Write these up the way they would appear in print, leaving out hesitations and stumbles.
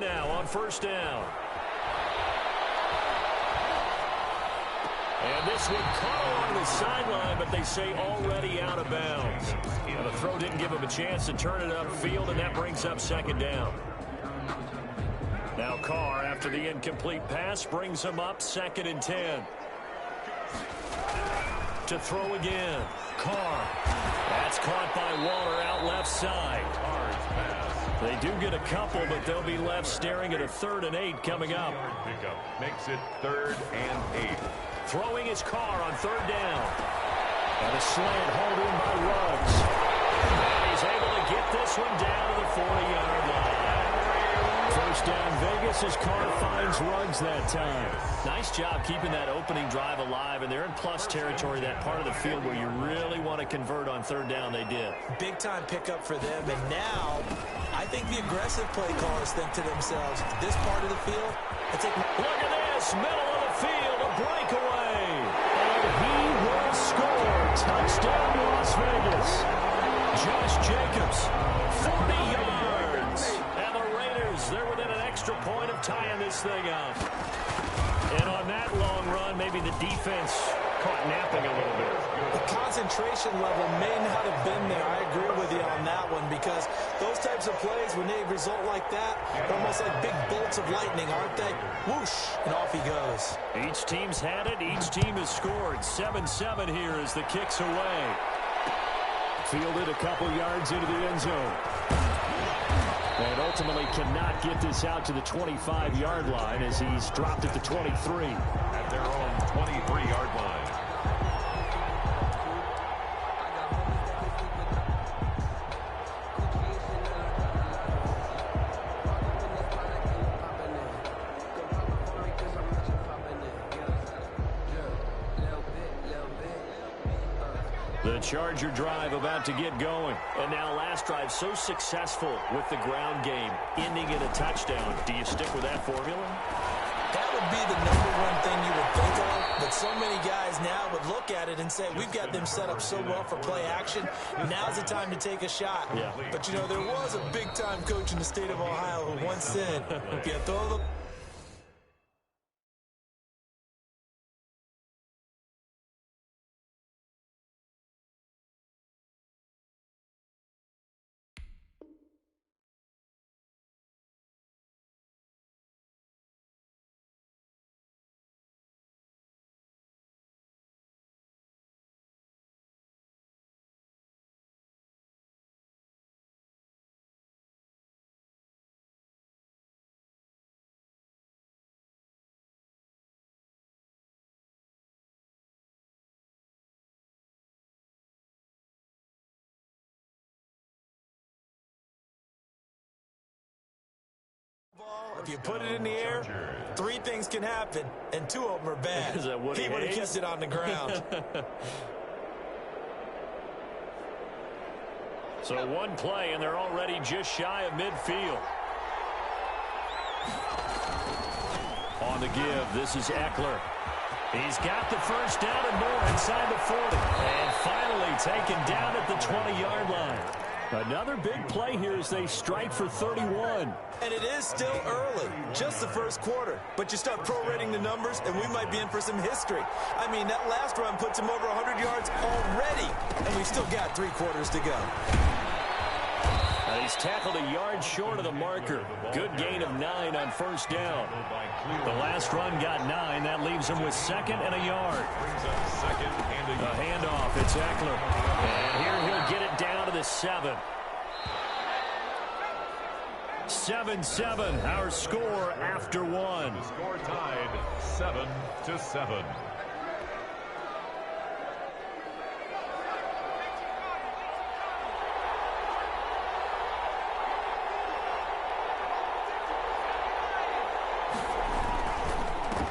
now on first down. And this one caught along the sideline, but they say already out of bounds. Well, the throw didn't give him a chance to turn it upfield, and that brings up second down. Now Carr, after the incomplete pass, brings him up 2nd and 10. To throw again. Carr. That's caught by Waller out left side. They do get a couple, but they'll be left staring at a 3rd and 8 coming up. Makes it 3rd and 8. Throwing his Carr on 3rd down. And a slant hauled in by Ruggs. And he's able to get this one down to the 40-yard line. First down Vegas as Carr finds Ruggs that time. Nice job keeping that opening drive alive, and they're in plus territory, that part of the field where you really want to convert on 3rd down. They did. Big-time pickup for them, and now I think the aggressive play callers think to themselves, this part of the field, look at this, middle of the field, a breakaway. And he will score. Touchdown, Las Vegas. Josh Jacobs, 40 yards. And the Raiders, they're within an extra point of tying this thing up. And on that long run, maybe the defense caught napping a little bit. The concentration level may not have been there. I agree with you on that one, because those types of plays, when they result like that, they're almost like big bolts of lightning, aren't they? Whoosh, and off he goes. Each team's had it. Each team has scored. 7-7 here as the kick's away. Fielded a couple yards into the end zone. And ultimately cannot get this out to the 25-yard line as he's dropped at the 23. At their own 23-yard line. The Charger drive about to get going. And now last drive so successful with the ground game, ending in a touchdown. Do you stick with that formula? That would be the #1 thing you would think of, but so many guys now would look at it and say, we've got them set up so well for play action, now's the time to take a shot. Yeah. But, you know, there was a big-time coach in the state of Ohio who once said, if you throw the... If you put it in the air, 3 things can happen, and 2 of them are bad. Is that he would have kept it on the ground. So one play, and they're already just shy of midfield. On the give, this is Eckler. He's got the first down and more inside the 40. And finally taken down at the 20-yard line. Another big play here as they strike for 31. And it is still early, just the first quarter. But you start prorating the numbers, and we might be in for some history. I mean, that last run puts him over 100 yards already, and we've still got 3 quarters to go. He's tackled a yard short of the marker. Good gain of 9 on first down. The last run got 9. That leaves him with 2nd and a yard. A handoff. It's Eckler. And here he'll get it down to the 7. 7-7, our score after 1. The score tied 7-7.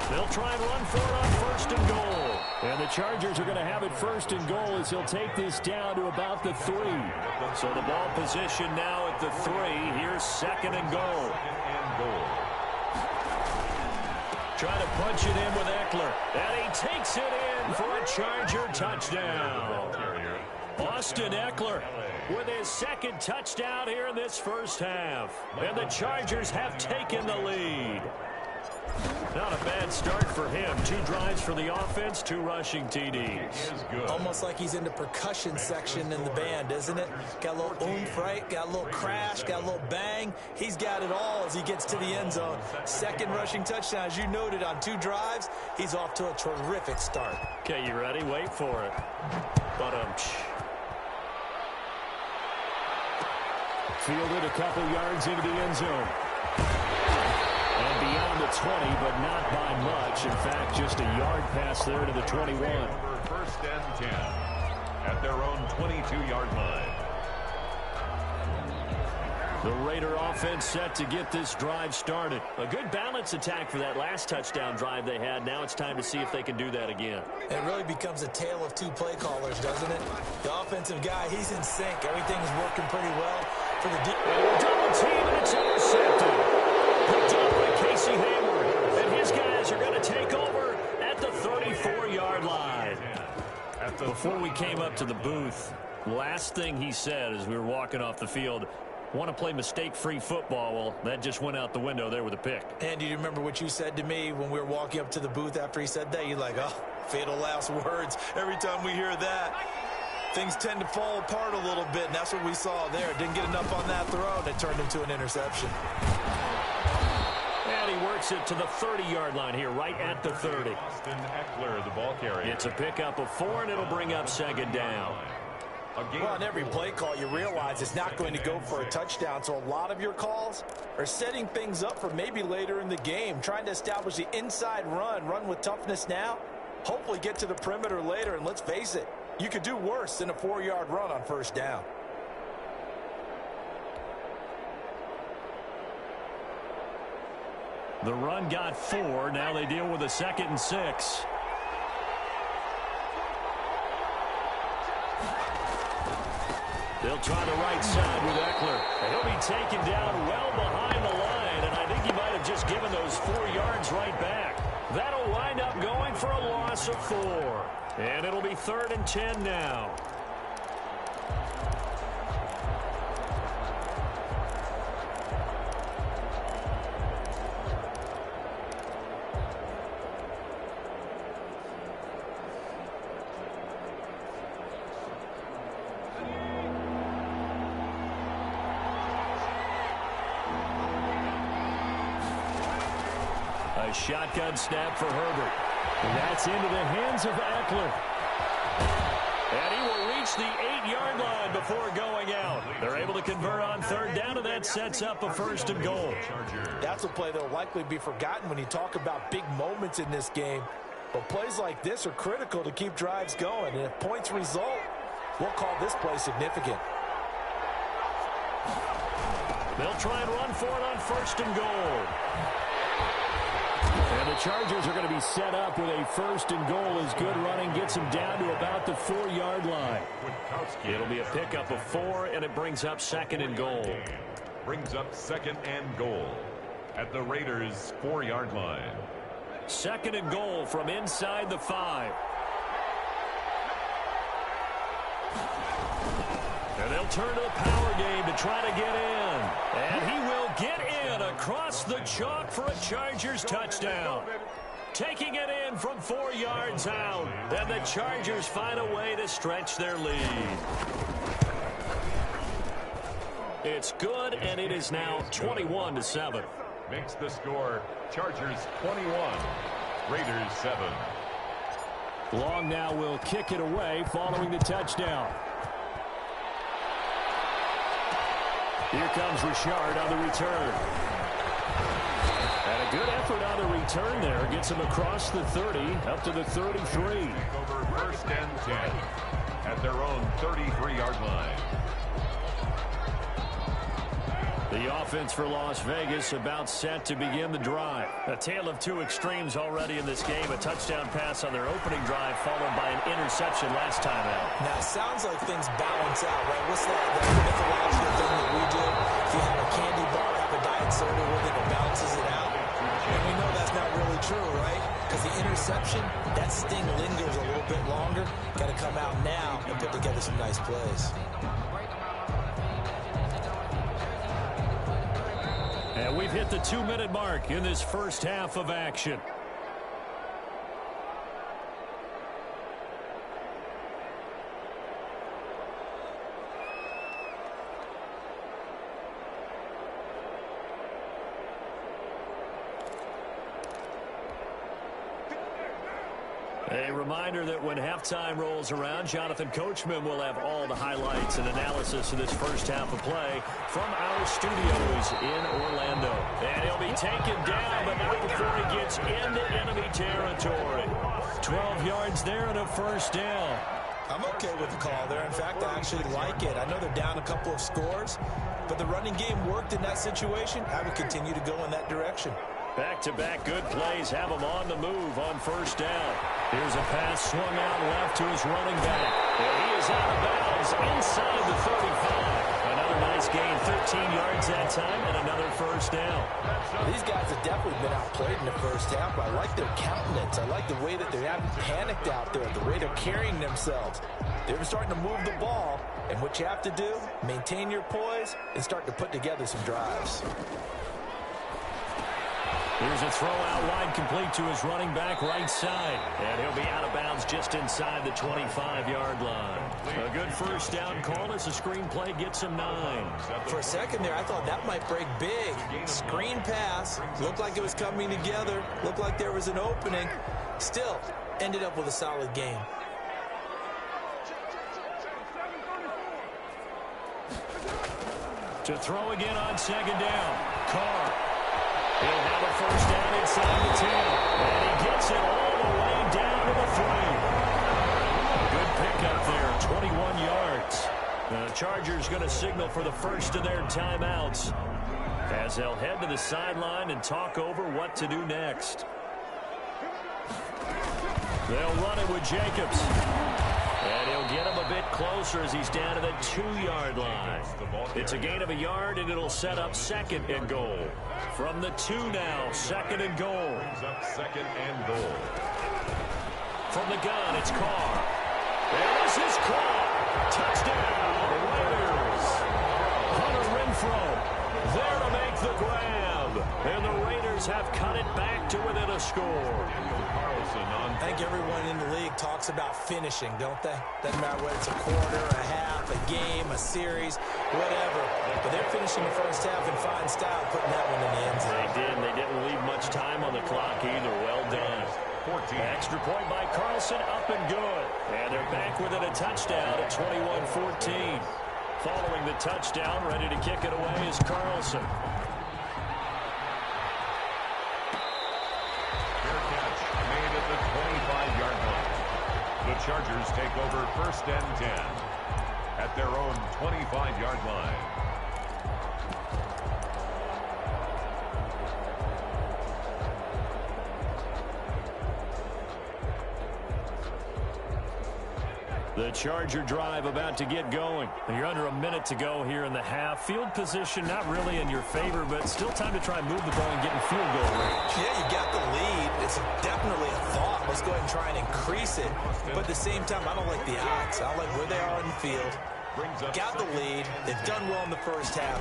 They'll try and run for it on 1st and goal. And the Chargers are going to have it 1st and goal as he'll take this down to about the 3. So the ball position now at the 3. Here's 2nd and goal. Trying to punch it in with Eckler. And he takes it in for a Charger touchdown. Austin Eckler with his second touchdown here in this first half. And the Chargers have taken the lead. Not a bad start for him. 2 drives for the offense, 2 rushing TDs. Almost like he's in the percussion section in the band, isn't it? Got a little oomph, right? Got a little crash, got a little bang. He's got it all as he gets to the end zone. Second rushing touchdown, as you noted, on 2 drives. He's off to a terrific start. Okay, you ready? Wait for it. Fielded a couple yards into the end zone. And beyond the 20, but not by much. In fact, just a yard pass there to the 21. First and 10 at their own 22-yard line. The Raider offense set to get this drive started. A good balance attack for that last touchdown drive they had. Now it's time to see if they can do that again. It really becomes a tale of 2 play callers, doesn't it? The offensive guy, he's in sync. Everything's working pretty well for the double team, and it's intercepted. Picked up by Casey Hayward. And his guys are going to take over at the 34-yard line. Before we came up to the booth, last thing he said as we were walking off the field, want to play mistake-free football. Well, that just went out the window there with a pick. And do you remember what you said to me when we were walking up to the booth after he said that? You're like, oh, fatal last words. Every time we hear that, things tend to fall apart a little bit, and that's what we saw there. Didn't get enough on that throw, and it turned into an interception. And he works it to the 30-yard line here, right at the 30. Austin Eckler, the ball carrier. It's a pickup of 4, and it'll bring up second down. Well, on every play call, you realize it's not going to go for a touchdown, so a lot of your calls are setting things up for maybe later in the game, trying to establish the inside run with toughness now, hopefully get to the perimeter later, and let's face it, you could do worse than a 4-yard run on first down. The run got 4. Now they deal with a 2nd and 6. They'll try the right side with Eckler. And he'll be taken down well behind the line, and I think he might have just given those 4 yards right back. That'll wind up going for a loss of 4. And it'll be 3rd and 10 now. A shotgun snap for Herbert. That's into the hands of Eckler. And he will reach the 8-yard line before going out. They're able to convert on 3rd down, and that sets up a 1st and goal. That's a play that will likely be forgotten when you talk about big moments in this game. But plays like this are critical to keep drives going. And if points result, we'll call this play significant. They'll try and run for it on 1st and goal. And the Chargers are going to be set up with a 1st and goal as good running gets them down to about the 4-yard line. It'll be a pickup of 4, and it brings up 2nd and goal. Brings up 2nd and goal at the Raiders' 4-yard line. 2nd and goal from inside the 5. And they'll turn to the power game to try to get in. And he will get in across the chalk for a Chargers touchdown. Taking it in from 4 yards out. And the Chargers find a way to stretch their lead. It's good, and it is now 21-7. Makes the score Chargers 21, Raiders 7. Long now will kick it away following the touchdown. Here comes Richard on the return. And a good effort on the return there. Gets him across the 30, up to the 33. Over 1st and 10 at their own 33-yard line. The offense for Las Vegas about set to begin the drive. A tale of 2 extremes already in this game. A touchdown pass on their opening drive followed by an interception last time out. Now, it sounds like things balance out, right? What's that mythological thing that we do? If you have a candy bar, have a diet soda with it, it balances it out. And we know that's not really true, right? Because the interception, that sting lingers a little bit longer. Got to come out now and put together some nice plays. And we've hit the 2-minute mark in this first half of action. A reminder that when halftime rolls around, Jonathan Coachman will have all the highlights and analysis of this first half of play from our studios in Orlando. And he'll be taken down, but not before he gets into enemy territory. 12 yards there and a first down. I'm okay with the call there. In fact, I actually like it. I know they're down a couple of scores, but the running game worked in that situation. I would continue to go in that direction. Back-to-back good plays have him on the move on first down. Here's a pass swung out left to his running back. And he is out of bounds inside the 35. Another nice gain, 13 yards that time, and another first down. These guys have definitely been outplayed in the first half. I like their countenance. I like the way that they haven't panicked out there, the way they're carrying themselves. They're starting to move the ball, and what you have to do, maintain your poise and start to put together some drives. Here's a throw out wide, complete to his running back right side. And he'll be out of bounds just inside the 25-yard line. A good first down call as the screenplay gets him 9. For a second there, I thought that might break big. Screen pass. Looked like it was coming together. Looked like there was an opening. Still, ended up with a solid game. To throw again on second down. Carr. He'll have a first down inside the 10. And he gets it all the way down to the 3. Good pickup there, 21 yards. The Chargers going to signal for the first of their timeouts as they'll head to the sideline and talk over what to do next. They'll run it with Jacobs. And he'll get him a bit closer as he's down to the 2-yard line. It's a gain of a yard, and it'll set up second and goal. From the 2 now, second and goal. Second and goal. From the gun, it's Carr. There's his Carr. Touchdown, Raiders. Hunter Renfrow there to make the grab. And the Raiders have cut it back to within a score. I think everyone in the league talks about finishing, don't they? Doesn't matter whether it's a quarter, a half, a game, a series, whatever. But they're finishing the first half in fine style, putting that one in the end zone. They did, and they didn't leave much time on the clock either. Well done. 14. Extra point by Carlson, up and good. And they're back within a touchdown at 21-14. Following the touchdown, ready to kick it away is Carlson. The Chargers take over first and 10 at their own 25-yard line. The Charger drive about to get going. You're under a minute to go here in the half. Field position not really in your favor, but still time to try and move the ball and get in field goal range. Yeah, you got the lead. It's definitely a thought. Let's go ahead and try and increase it. But at the same time, I don't like the odds. I don't like where they are in the field. Got the lead. They've done well in the first half.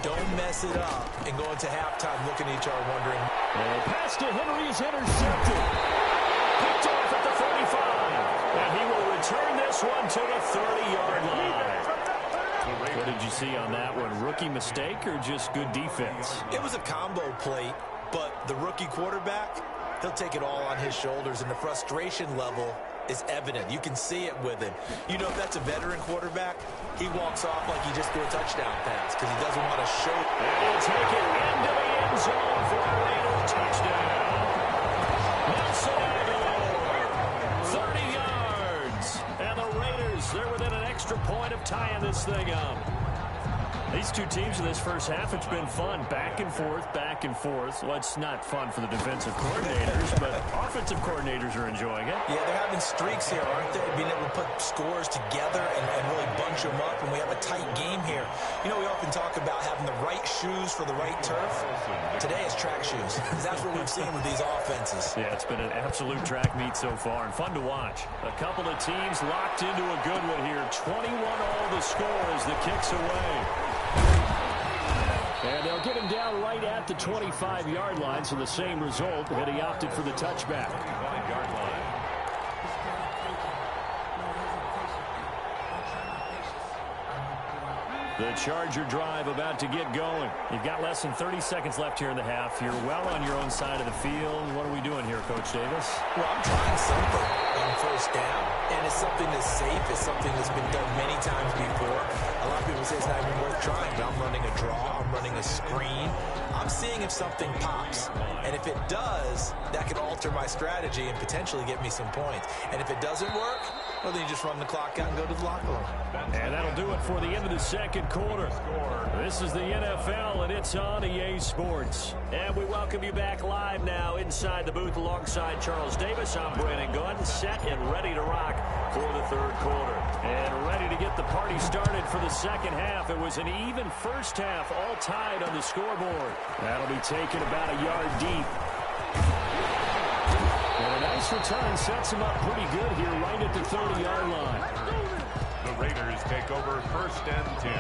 Don't mess it up and go into halftime looking at each other wondering. And pass to Henry is intercepted. Picked off at the 45. And he will return this one to the 30-yard line. What did you see on that one? Rookie mistake or just good defense? It was a combo plate, but the rookie quarterback, he'll take it all on his shoulders, and the frustration level is evident. You can see it with him. You know, if that's a veteran quarterback, he walks off like he just threw a touchdown pass because he doesn't want to show. And he'll take it into the end zone for a Raider touchdown. Nelson Aguilar, 30 yards. And the Raiders, they're within an extra point of tying this thing up. These two teams in this first half, it's been fun. Back and forth, back and forth. Well, it's not fun for the defensive coordinators, but offensive coordinators are enjoying it. Yeah, they're having streaks here, aren't they? Being able to put scores together and really bunch them up, and we have a tight game here. You know, we often talk about having the right shoes for the right turf. Today it's track shoes. That's what we've seen with these offenses. Yeah, it's been an absolute track meet so far, and fun to watch. A couple of teams locked into a good one here. 21 all the score as the kick's away. And they'll get him down right at the 25-yard line, so the same result, and he opted for the touchback. 25-yard line. The Charger drive about to get going. You've got less than 30 seconds left here in the half. You're well on your own side of the field. What are we doing here, Coach Davis? Well, I'm trying something on first down, and it's something that's safe. It's something that's been done many times before. A lot of people say it's not even worth trying, but I'm running a draw. I'm running a screen. I'm seeing if something pops, and if it does, that could alter my strategy and potentially get me some points. And if it doesn't work, well, then you just run the clock out and go to the locker room. And that'll do it for the end of the second quarter. This is the NFL, and it's on EA Sports. And we welcome you back live now inside the booth alongside Charles Davis. I'm Brandon Gunn, set and ready to rock for the third quarter. And ready to get the party started for the second half. It was an even first half, all tied on the scoreboard. That'll be taken about a yard deep. And a nice return sets him up pretty good here right at the 30-yard line. The Raiders take over first and 10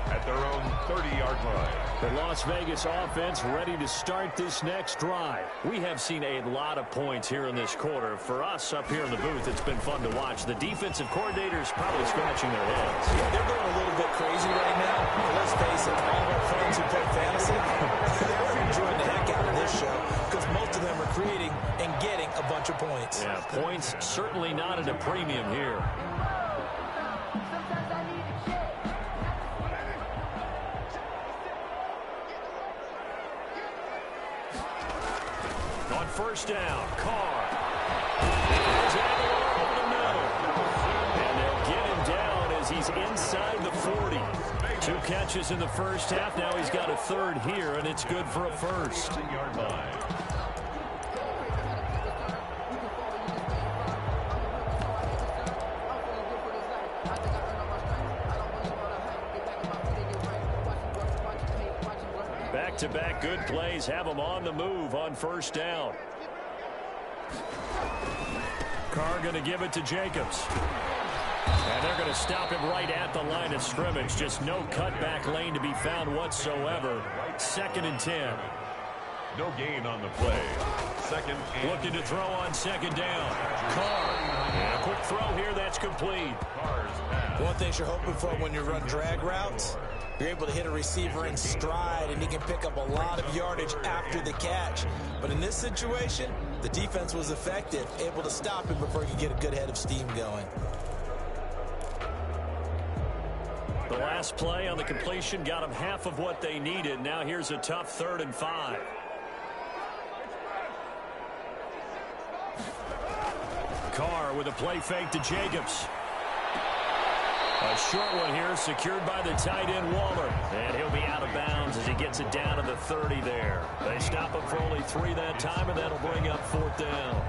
at their own 30-yard line. The Las Vegas offense ready to start this next drive. We have seen a lot of points here in this quarter. For us up here in the booth, it's been fun to watch. The defensive coordinators probably scratching their heads. Yeah, they're going a little bit crazy right now. But let's face it, all of our friends who play fantasy, they're enjoying the heck out of this show because most of them are creating and getting a bunch of points. Yeah, points certainly not at a premium here. On first down, Carr. Over the middle. And they'll get him down as he's inside the 40. 2 catches in the first half. Now he's got a third here, and it's good for a first. 10-yard line. Back-to-back good plays have him on the move on first down. Carr going to give it to Jacobs. And they're going to stop him right at the line of scrimmage. Just no cutback lane to be found whatsoever. 2nd and 10. No gain on the play. Second and looking to throw on second down. Carr. And a quick throw here. That's complete. Carr's pass. One thing you're hoping for when you run drag routes, you're able to hit a receiver in stride, and he can pick up a lot of yardage after the catch. But in this situation, the defense was effective, able to stop him before he could get a good head of steam going. The last play on the completion got them half of what they needed. Now here's a tough 3rd and 5. Carr with a play fake to Jacobs. A short one here, secured by the tight end Waller. And he'll be out of bounds as he gets it down to the 30 there. They stop him for only 3 that time, and that'll bring up 4th down.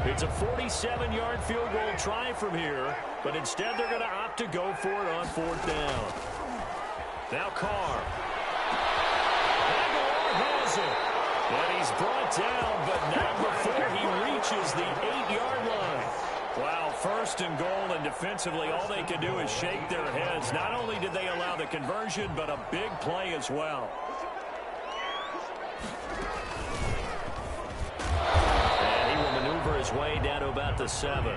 It's a 47-yard field goal try from here, but instead they're going to opt to go for it on 4th down. Now Carr. Aguilar has it. And he's brought down, but not before he reaches the 8-yard line. Wow, 1st and goal, and defensively all they can do is shake their heads. Not only did they allow the conversion, but a big play as well. His way down to about the 7.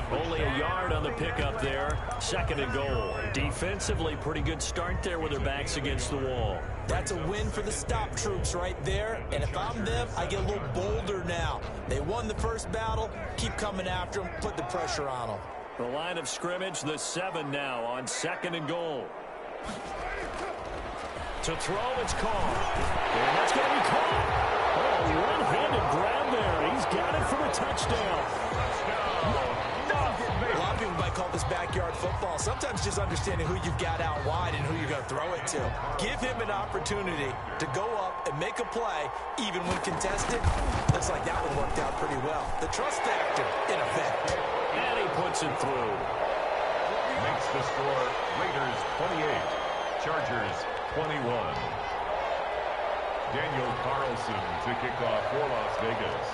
Only a yard on the pickup there. 2nd and goal. Defensively, pretty good start there with their backs against the wall. That's a win for the stop troops right there. And if I'm them, I get a little bolder now. They won the first battle. Keep coming after them. Put the pressure on them. The line of scrimmage, the 7 now on 2nd and goal. To throw, it's Carr. And that's going to be caught. Oh, one-handed grab there. He's got it for a touchdown. A lot of people might call this backyard football. sometimes just understanding who you've got out wide and who you're going to throw it to. Give him an opportunity to go up and make a play, even when contested. Looks like that one worked out pretty well. The trust factor, in effect. And he puts it through. Makes the score Raiders 28, Chargers 21. Daniel Carlson to kick off for Las Vegas.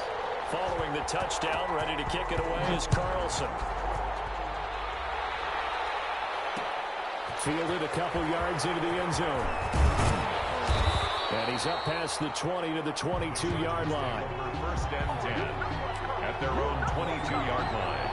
Following the touchdown, ready to kick it away is Carlson. Fielded a couple yards into the end zone. And he's up past the 20 to the 22-yard line. First and 10 at their own 22-yard line.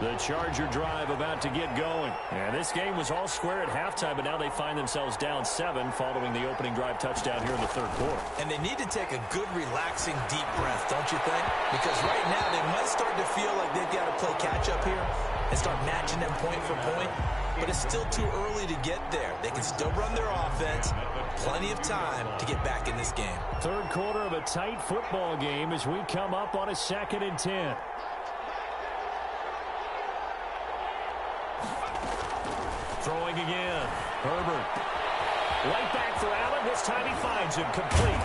The Charger drive about to get going. And this game was all square at halftime, but now they find themselves down 7 following the opening drive touchdown here in the third quarter. And they need to take a good, relaxing, deep breath, don't you think? Because right now they might start to feel like they've got to play catch-up here and start matching them point for point. But it's still too early to get there. They can still run their offense. Plenty of time to get back in this game. Third quarter of a tight football game as we come up on a 2nd and 10. Throwing again. Herbert. Right back for Allen. This time he finds him complete.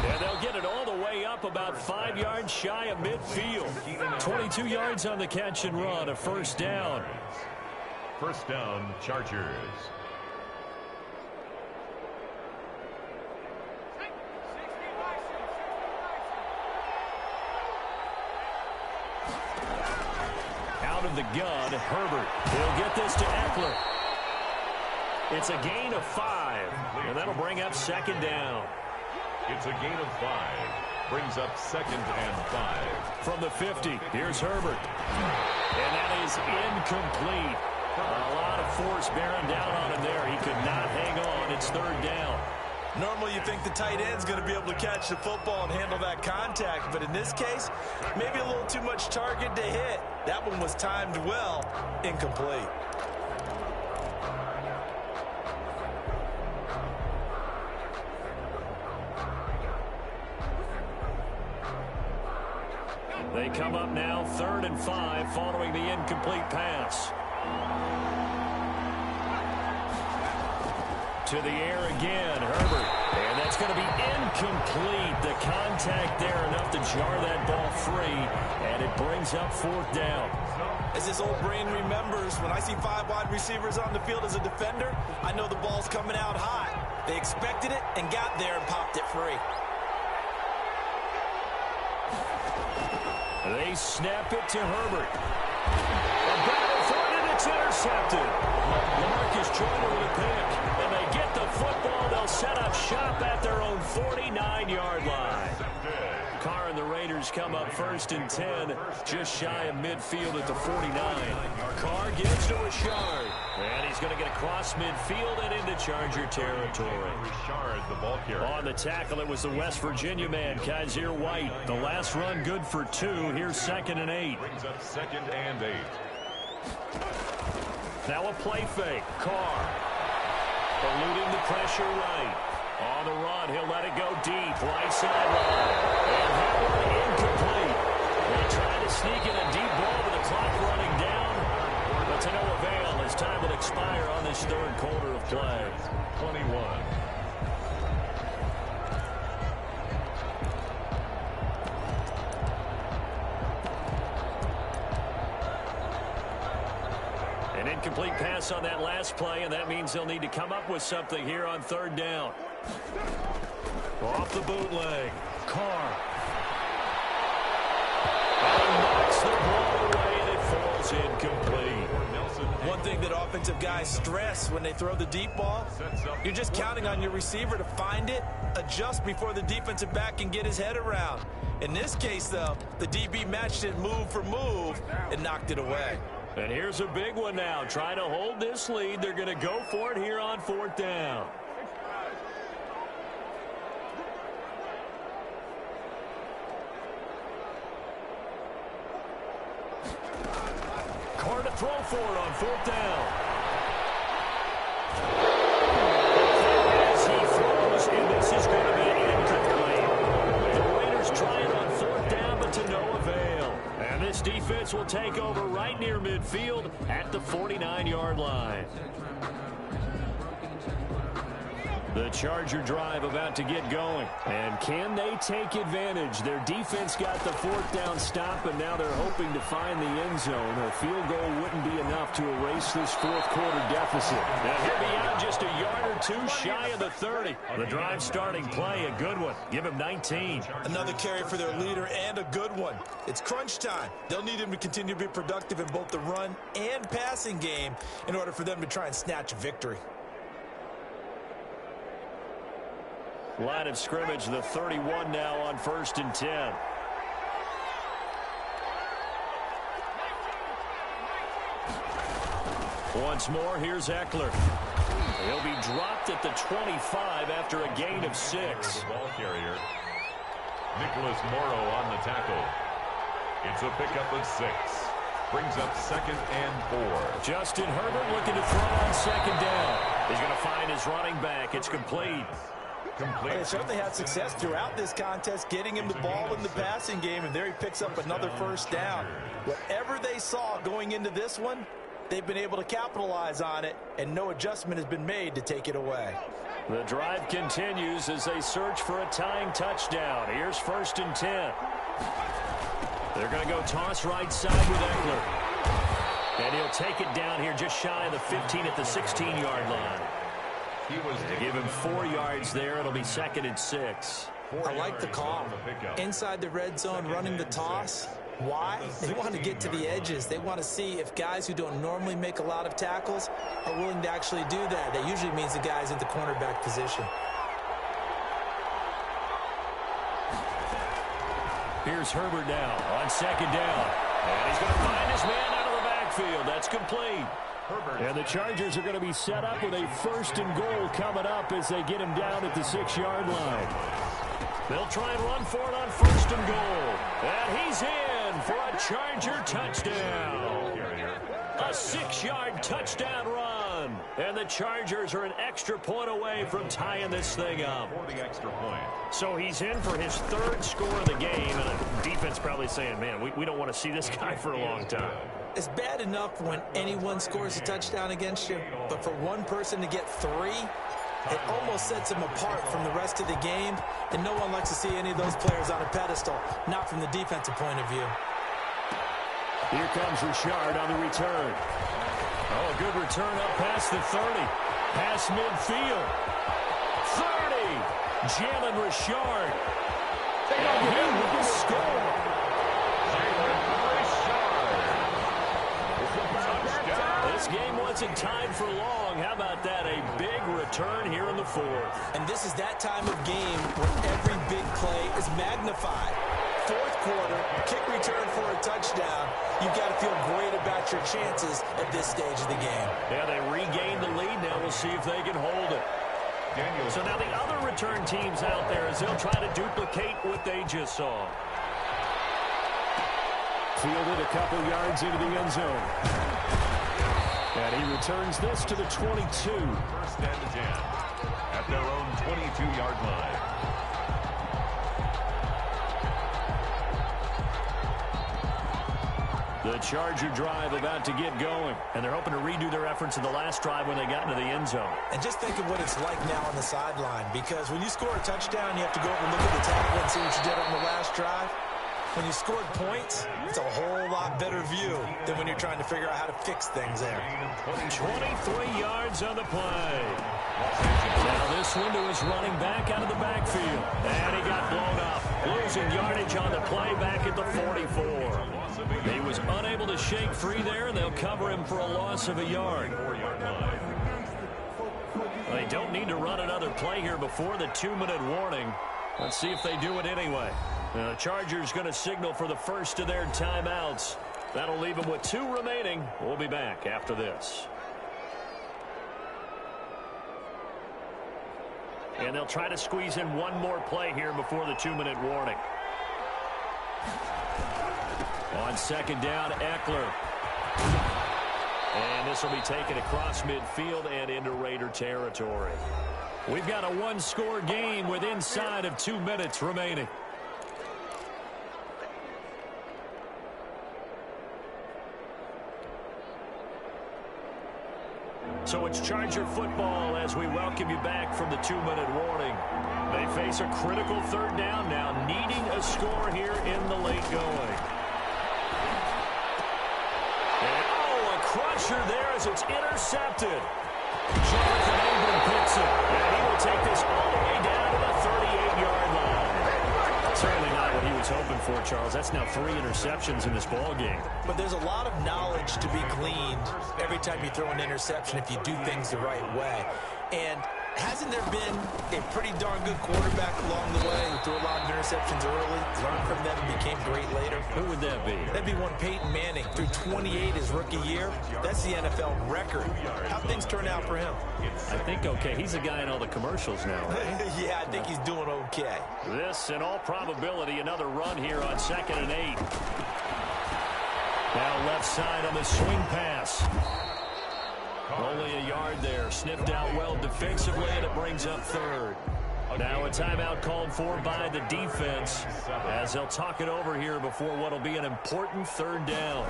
And they'll get it all the way up about 5 yards shy of midfield. 22 yards on the catch and run. A first down. First down, Chargers. Out of the gun, Herbert. He'll get this to Eckler. It's a gain of 5, and that'll bring up 2nd down. It's a gain of 5. Brings up 2nd and 5. From the 50, here's Herbert. And that is incomplete. A lot of force bearing down on him there. He could not hang on. It's 3rd down. Normally you think the tight end's going to be able to catch the football and handle that contact, but in this case, maybe a little too much target to hit. That one was timed well, incomplete. They come up now 3rd and 5 following the incomplete pass. To the air again, Herbert. And that's going to be incomplete. The contact there enough to jar that ball free. And it brings up 4th down. As this old brain remembers, when I see 5 wide receivers on the field as a defender, I know the ball's coming out hot. They expected it and got there and popped it free. They snap it to Herbert. A battle for it, and it's intercepted. Lamarcus Joyner with a pick. And they get the football. They'll set up shop at their own 49-yard line. Carr and the Raiders come up 1st and 10, just shy of midfield at the 49. Carr gives to Richard. And he's going to get across midfield and into Charger territory. Richard, the ball carrier. On the tackle, it was the West Virginia man, Kaiser White. The last run good for 2. Here's 2nd and 8. Brings up 2nd and 8. Now a play fake. Carr eluding the pressure right. On the run, he'll let it go deep. Right sideline. And that one incomplete. They try to sneak in a deep ball with the clock running down. But to no avail as time will expire on this 3rd quarter of play. 21. An incomplete pass on that last play, and that means they'll need to come up with something here on 3rd down. Off the bootleg. Carr. And knocks the ball away, and it falls incomplete. One thing that offensive guys stress when they throw the deep ball, you're just counting on your receiver to find it, adjust before the defensive back can get his head around. In this case, though, the DB matched it move for move and knocked it away. And here's a big one now. Trying to hold this lead. They're going to go for it here on 4th down. Carr to throw for it on 4th down. As he throws, and this is going to be incomplete. The Raiders try it on 4th down, but to no This defense will take over right near midfield at the 49-yard line. The Charger drive about to get going. And can they take advantage? Their defense got the fourth down stop, and now they're hoping to find the end zone. A field goal wouldn't be enough to erase this fourth quarter deficit. Now he'll be out just a yard or two shy of the 30. The drive starting play, a good one. Give him 19. Another carry for their leader and a good one. It's crunch time. They'll need him to continue to be productive in both the run and passing game in order for them to try and snatch a victory. Line of scrimmage, the 31 now on 1st and 10. Once more, here's Eckler. He'll be dropped at the 25 after a gain of 6. Ball carrier. Nicholas Morrow on the tackle. It's a pickup of 6. Brings up 2nd and 4. Justin Herbert looking to throw on 2nd down. He's going to find his running back. It's complete. They certainly had success throughout this contest getting him the ball in the passing game, and there he picks up another first down. Whatever they saw going into this one, they've been able to capitalize on it, and no adjustment has been made to take it away. The drive continues as they search for a tying touchdown. Here's 1st and 10. They're going to go toss right side with Eckler. And he'll take it down here just shy of the 15 at the 16-yard line. They give him 4 yards there. It'll be 2nd and 6. I like the call. Inside the red zone, running the toss. Why? They want to get to the edges. They want to see if guys who don't normally make a lot of tackles are willing to actually do that. That usually means the guy's in the cornerback position. Here's Herbert now on 2nd down. And he's going to find his man out of the backfield. That's complete. And the Chargers are going to be set up with a 1st and goal coming up as they get him down at the 6-yard line. They'll try and run for it on 1st and goal. And he's in for a Charger touchdown. A 6-yard touchdown run. And the Chargers are an extra point away from tying this thing up. For the extra point. So he's in for his 3rd score of the game. And the defense probably saying, man, we don't want to see this guy for a long time. It's bad enough when anyone scores a touchdown against you, but for one person to get 3, it almost sets him apart from the rest of the game, and no one likes to see any of those players on a pedestal, not from the defensive point of view. Here comes Richard on the return. Oh, a good return up past the 30. Past midfield. 30. Jalen Richard. And he will score. This game wasn't tied for long. How about that? A big return here in the 4th. And this is that time of game where every big play is magnified. 4th quarter, kick return for a touchdown. You've got to feel great about your chances at this stage of the game. Yeah, they regained the lead. Now we'll see if they can hold it. So now the other return teams out there as they'll try to duplicate what they just saw. Fielded a couple yards into the end zone. And he returns this to the 22. 1st and 10 at their own 22-yard line. The Charger drive about to get going. And they're hoping to redo their efforts in the last drive when they got into the end zone. And just think of what it's like now on the sideline. Because when you score a touchdown, you have to go over and look at the tackle and see what you did on the last drive. When you scored points, it's a whole lot better view than when you're trying to figure out how to fix things there. 23 yards on the play. Now this one to his running back out of the backfield. And he got blown up. Losing yardage on the play back at the 44. He was unable to shake free there, and they'll cover him for a loss of a yard. They don't need to run another play here before the 2-minute warning. Let's see if they do it anyway. The Chargers going to signal for the first of their timeouts. That'll leave them with 2 remaining. We'll be back after this. And they'll try to squeeze in one more play here before the 2-minute warning. On 2nd down, Eckler. And this will be taken across midfield and into Raider territory. We've got a 1-score game with inside of 2 minutes remaining. So it's Charger football as we welcome you back from the 2-minute warning. They face a critical third down now, needing a score here in the late going. And, oh, a crusher there as it's intercepted. Jonathan Abram picks it, and he will take this all the way down to the 38-yard line. Certainly not what he was hoping for, Charles. That's now 3 interceptions in this ball game. But there's a lot of knowledge to be gleaned every time you throw an interception if you do things the right way. And hasn't there been a pretty darn good quarterback along the way who threw a lot of interceptions early, learned from them, and became great later? Who would that be? That'd be one Peyton Manning. Threw 28 his rookie year. That's the NFL record. How things turn out for him? I think okay. He's a guy in all the commercials now, right? Yeah, I think he's doing okay. This, in all probability, another run here on 2nd and 8. Now left side on the swing pass. Only a yard there. Sniffed out well defensively, and it brings up 3rd. Now a timeout called for by the defense as they'll talk it over here before what will be an important 3rd down.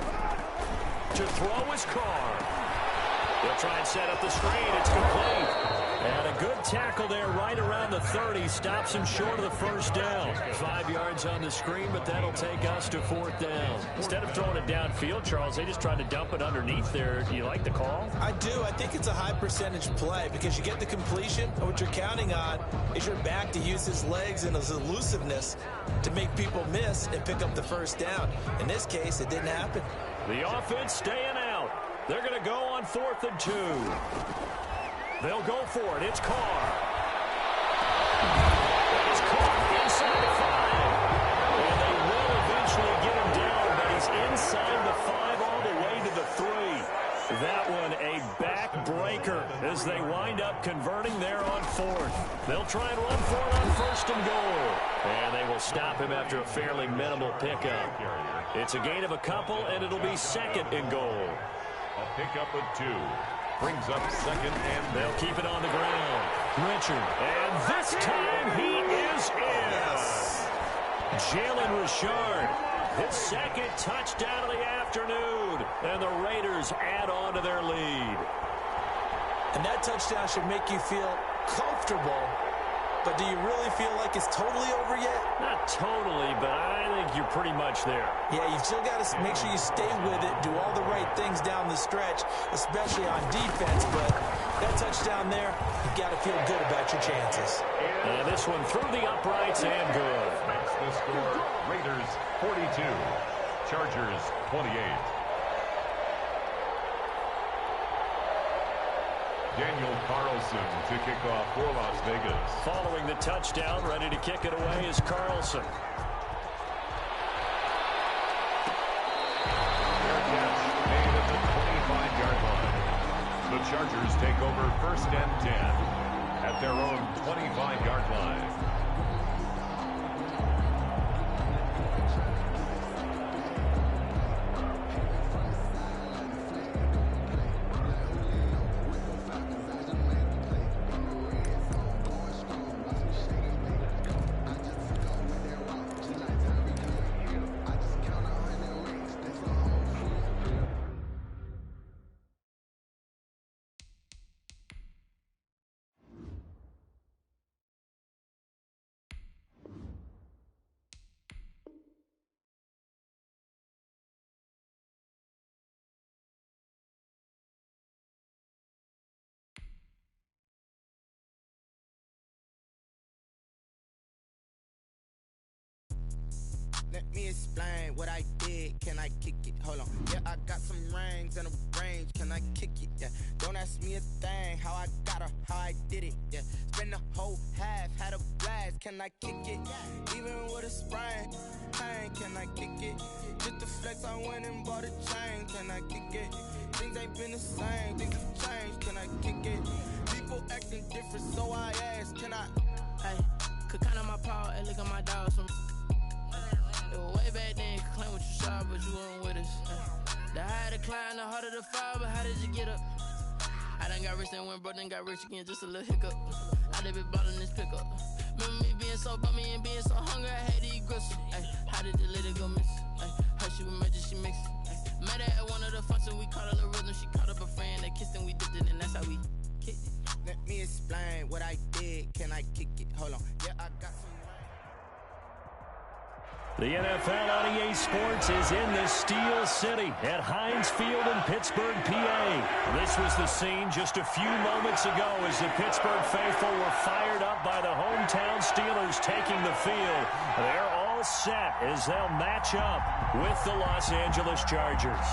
To throw is Carr. They'll try and set up the screen. It's complete. And a good tackle there right around the 30. Stops him short of the 1st down. 5 yards on the screen, but that'll take us to 4th down. Instead of throwing it downfield, Charles, they just tried to dump it underneath there. Do you like the call? I do. I think it's a high percentage play because you get the completion, and what you're counting on is your back to use his legs and his elusiveness to make people miss and pick up the 1st down. In this case, it didn't happen. The offense staying out. They're going to go on 4th and 2. They'll go for it. It's Carr. It's Carr inside the 5. And they will eventually get him down, but he's inside the 5 all the way to the 3. That one a backbreaker as they wind up converting there on 4th. They'll try and run for it on 1st and goal. And they will stop him after a fairly minimal pickup. It's a gain of a couple, and it'll be 2nd and goal. A pickup of 2. Brings up 2nd and they'll keep it on the ground. Richard. And this time he is in. Yes. Jalen Richard. His 2nd touchdown of the afternoon. And the Raiders add on to their lead. And that touchdown should make you feel comfortable. But do you really feel like it's totally over yet? Not totally, but I think you're pretty much there. Yeah, you've still got to make sure you stay with it, do all the right things down the stretch, especially on defense. But that touchdown there, you've got to feel good about your chances. And this one through the uprights and good. Makes the score Raiders 42, Chargers 28. Daniel Carlson to kick off for Las Vegas. Following the touchdown, ready to kick it away is Carlson. Their catch made at the 25-yard line. The Chargers take over 1st and 10 at their own 25-yard line. Let me explain what I did. Can I kick it? Hold on. Yeah, I got some rings and a range. Can I kick it? Yeah. Don't ask me a thing. How I got her, how I did it. Yeah. Spend the whole half, had a blast. Can I kick it? Even with a sprain. Pain, can I kick it? Just the flex, I went and bought a chain. Can I kick it? Things ain't been the same. Things have changed. Can I kick it? People acting different, so I ask. Can I? Hey, could count on my power and look at my dogs from. It was way back then, you could claim what you saw, but you weren't with us. The higher the climb, the harder the fall, but how did you get up? I done got rich, then went broke, then got rich again, just a little hiccup. I done been ballin' this pickup. Remember me being so bummy and being so hungry, I had to eat gristle. Ay, how did the lady go miss? Ay, her she was magic, she mixed. Met her at one of the functions, we caught a little rhythm, she caught up a friend, they kissed and we dipped it, and that's how we The NFL on EA Sports is in the Steel City at Heinz Field in Pittsburgh, PA. This was the scene just a few moments ago as the Pittsburgh faithful were fired up by the hometown Steelers taking the field. They're all set as they'll match up with the Los Angeles Chargers.